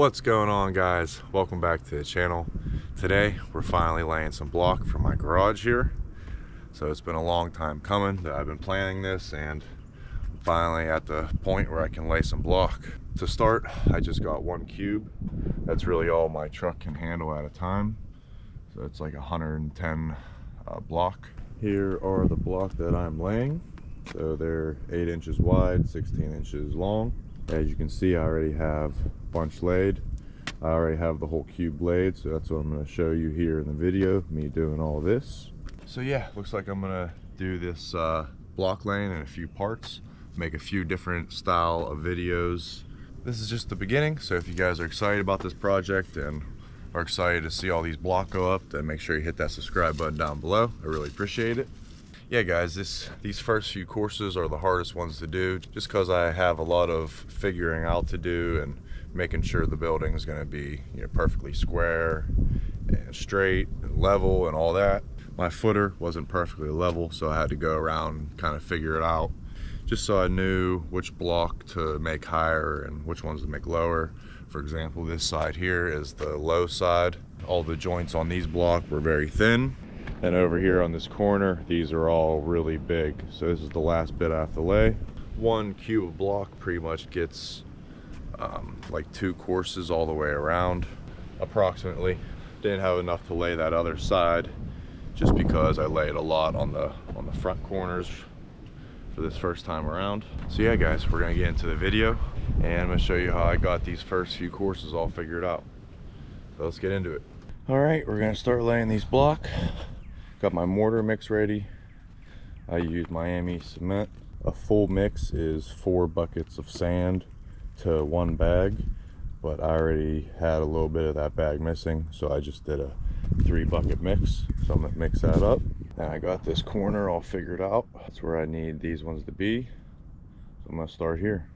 What's going on, guys? Welcome back to the channel. Today we're finally laying some block for my garage here. So it's been a long time coming that I've been planning this, and I'm finally at the point where I can lay some block. To start, I just got one cube. That's really all my truck can handle at a time. So it's like 110 block. Here are the block that I'm laying. So they're 8 inches wide, 16 inches long. As you can see, I already have a bunch laid. I already have the whole cube laid, so that's what I'm going to show you here in the video, me doing all this. So yeah, looks like I'm going to do this block laying in a few parts, make a few different style of videos. This is just the beginning, so if you guys are excited about this project and are excited to see all these block go up, then make sure you hit that subscribe button down below. I really appreciate it. Yeah guys, these first few courses are the hardest ones to do, just because I have a lot of figuring out to do and making sure the building is going to be, perfectly square and straight and level and all that. My footer wasn't perfectly level, so I had to go around kind of figure it out, just so I knew which block to make higher and which ones to make lower. For example, this side here is the low side. All the joints on these blocks were very thin. And over here on this corner, these are all really big. So this is the last bit I have to lay. One cube of block pretty much gets like 2 courses all the way around, approximately. Didn't have enough to lay that other side, just because I laid a lot on the front corners for this first time around. So yeah guys, we're gonna get into the video, and I'm gonna show you how I got these first few courses all figured out. So let's get into it. All right, we're gonna start laying these block. Got my mortar mix ready. I use Miami cement. A full mix is 4 buckets of sand to 1 bag, but I already had a little bit of that bag missing, so I just did a 3 bucket mix. So I'm gonna mix that up. And I got this corner all figured out. That's where I need these ones to be. So I'm gonna start here.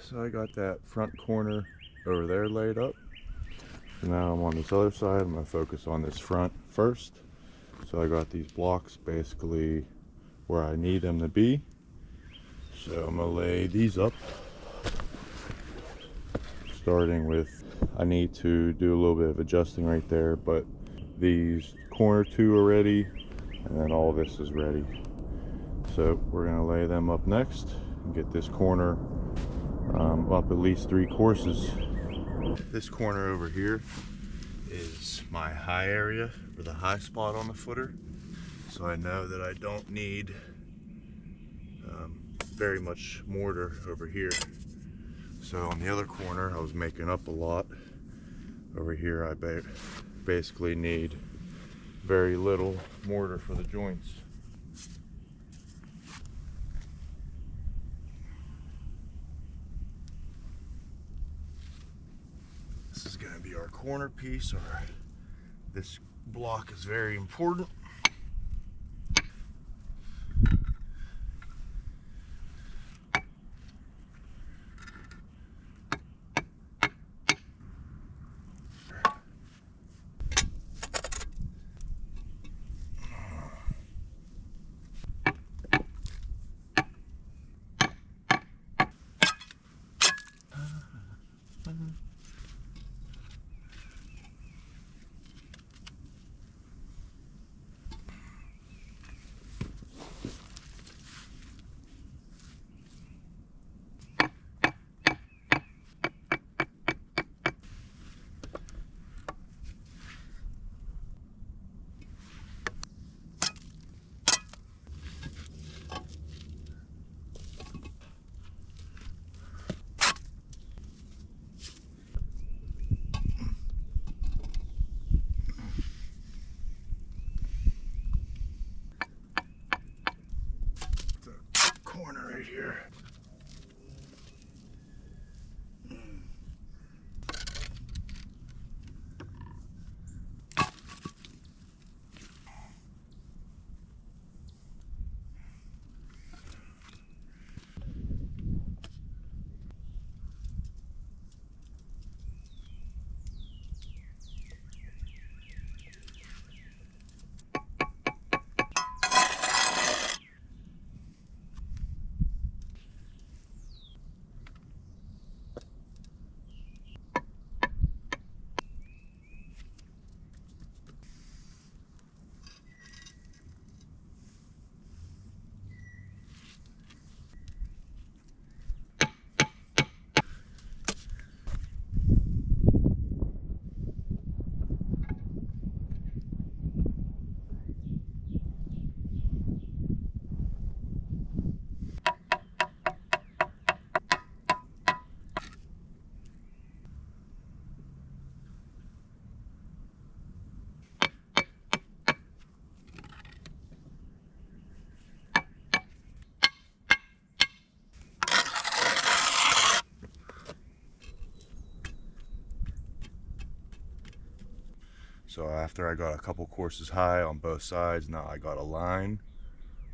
So I got that front corner over there laid up. So now I'm on this other side. I'm gonna focus on this front first. So I got these blocks basically where I need them to be. So I'm gonna lay these up. Starting with, I need to do a little bit of adjusting right there, but these corner 2 are ready, and then all this is ready. So we're gonna lay them up next and get this corner up at least 3 courses. This corner over here is my high area, or the high spot on the footer. So I know that I don't need very much mortar over here. So on the other corner, I was making up a lot. Over here, I basically need very little mortar for the joints. This is going to be our corner piece, or this block is very important. here. So after I got a couple courses high on both sides, now I got a line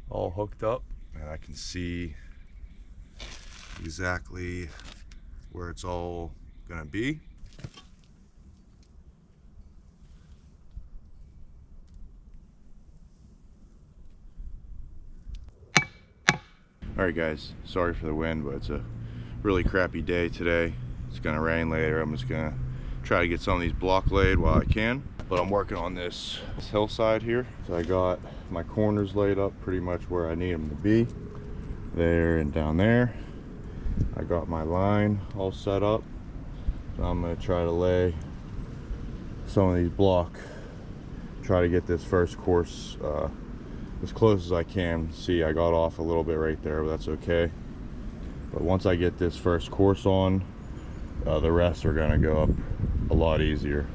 all hooked up and I can see exactly where it's all gonna be. Alright guys, sorry for the wind, but it's a really crappy day today. It's gonna rain later. I'm just gonna try to get some of these block laid while I can. But I'm working on this hillside here. So I got my corners laid up pretty much where I need them to be. There and down there. I got my line all set up. So I'm gonna try to lay some of these block. Try to get this first course as close as I can. See, I got off a little bit right there, but that's okay. But once I get this first course on, the rest are gonna go up a lot easier.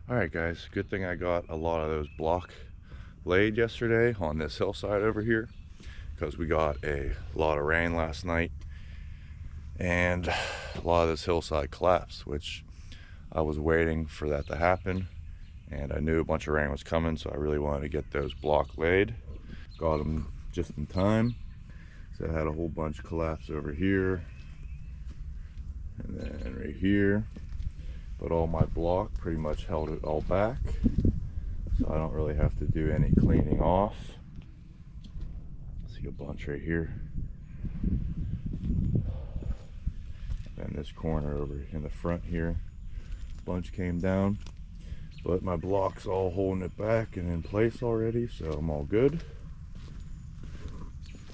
Alright guys, good thing I got a lot of those block laid yesterday on this hillside over here, because we got a lot of rain last night and a lot of this hillside collapsed, which I was waiting for that to happen, and I knew a bunch of rain was coming, so I really wanted to get those block laid. Got them just in time. So I had a whole bunch collapse over here and then right here, but all my block pretty much held it all back, so I don't really have to do any cleaning off. See a bunch right here, and this corner over in the front here, bunch came down, but my block's all holding it back and in place already, so I'm all good.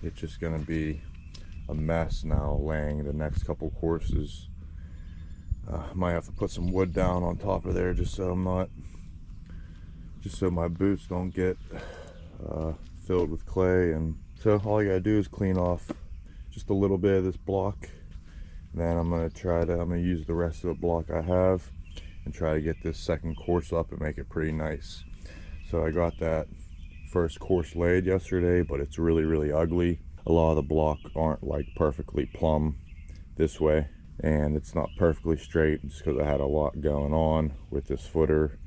It's just gonna be a mess now laying the next couple courses. Might have to put some wood down on top of there just so my boots don't get filled with clay. And so all I gotta do is clean off just a little bit of this block, and then I'm gonna use the rest of the block I have and try to get this second course up and make it pretty nice. So I got that first course laid yesterday, but it's really ugly. A lot of the block aren't like perfectly plumb this way, and it's not perfectly straight just because I had a lot going on with this footer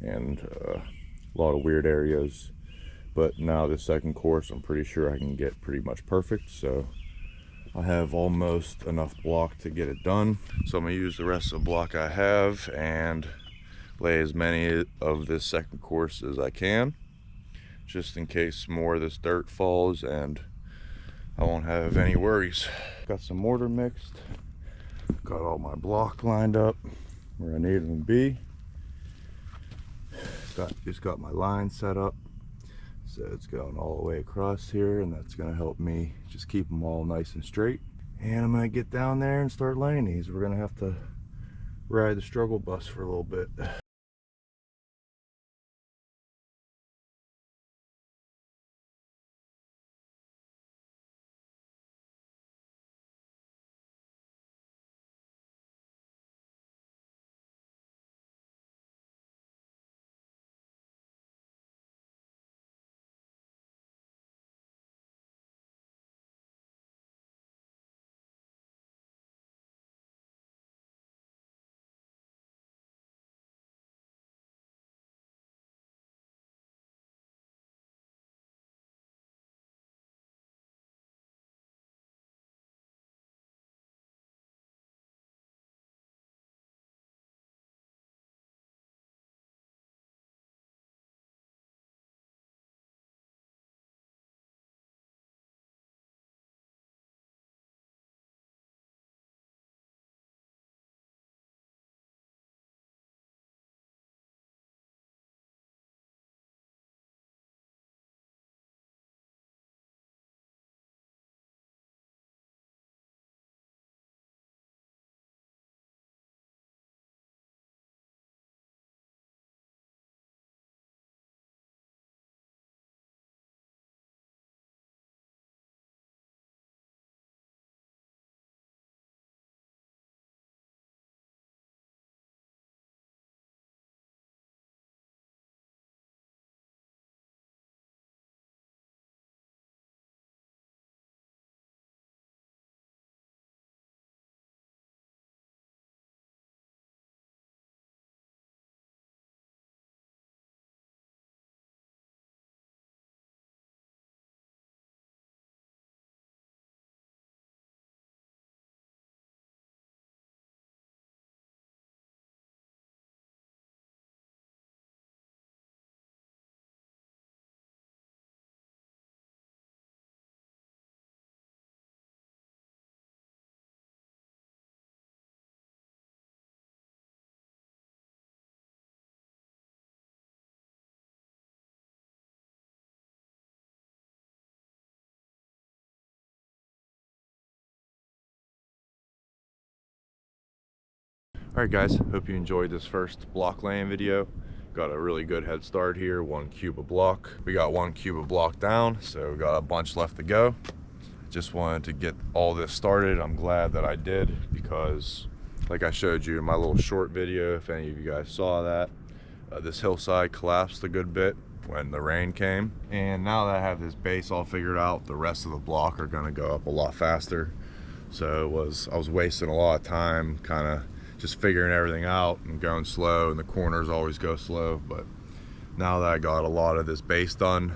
and a lot of weird areas. But now the second course, I'm pretty sure I can get pretty much perfect, so I have almost enough block to get it done. So I'm gonna use the rest of the block I have and lay as many of this second course as I can, just in case more of this dirt falls and I won't have any worries. Got some mortar mixed, got all my block lined up where I need them to be. Just got my line set up, so it's going all the way across here, and that's gonna help me just keep them all nice and straight. And I'm gonna get down there and start laying these. We're gonna have to ride the struggle bus for a little bit. Alright guys, hope you enjoyed this first block laying video. Got a really good head start here, 1 cube of block. We got 1 cube of block down, so we got a bunch left to go. Just wanted to get all this started. I'm glad that I did, because like I showed you in my little short video, if any of you guys saw that, this hillside collapsed a good bit when the rain came. And now that I have this base all figured out, the rest of the block are gonna go up a lot faster. So I was wasting a lot of time kind of just figuring everything out and going slow, and the corners always go slow. But now that I got a lot of this base done,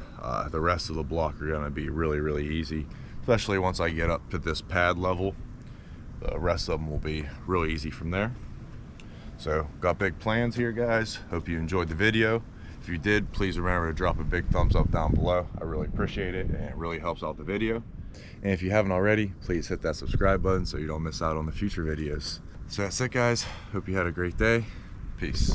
the rest of the block are gonna be really easy, especially once I get up to this pad level. The rest of them will be really easy from there. So got big plans here, guys. Hope you enjoyed the video. If you did, please remember to drop a big thumbs up down below. I really appreciate it, and it really helps out the video. And if you haven't already, please hit that subscribe button so you don't miss out on the future videos. So that's it, guys. Hope you had a great day. Peace.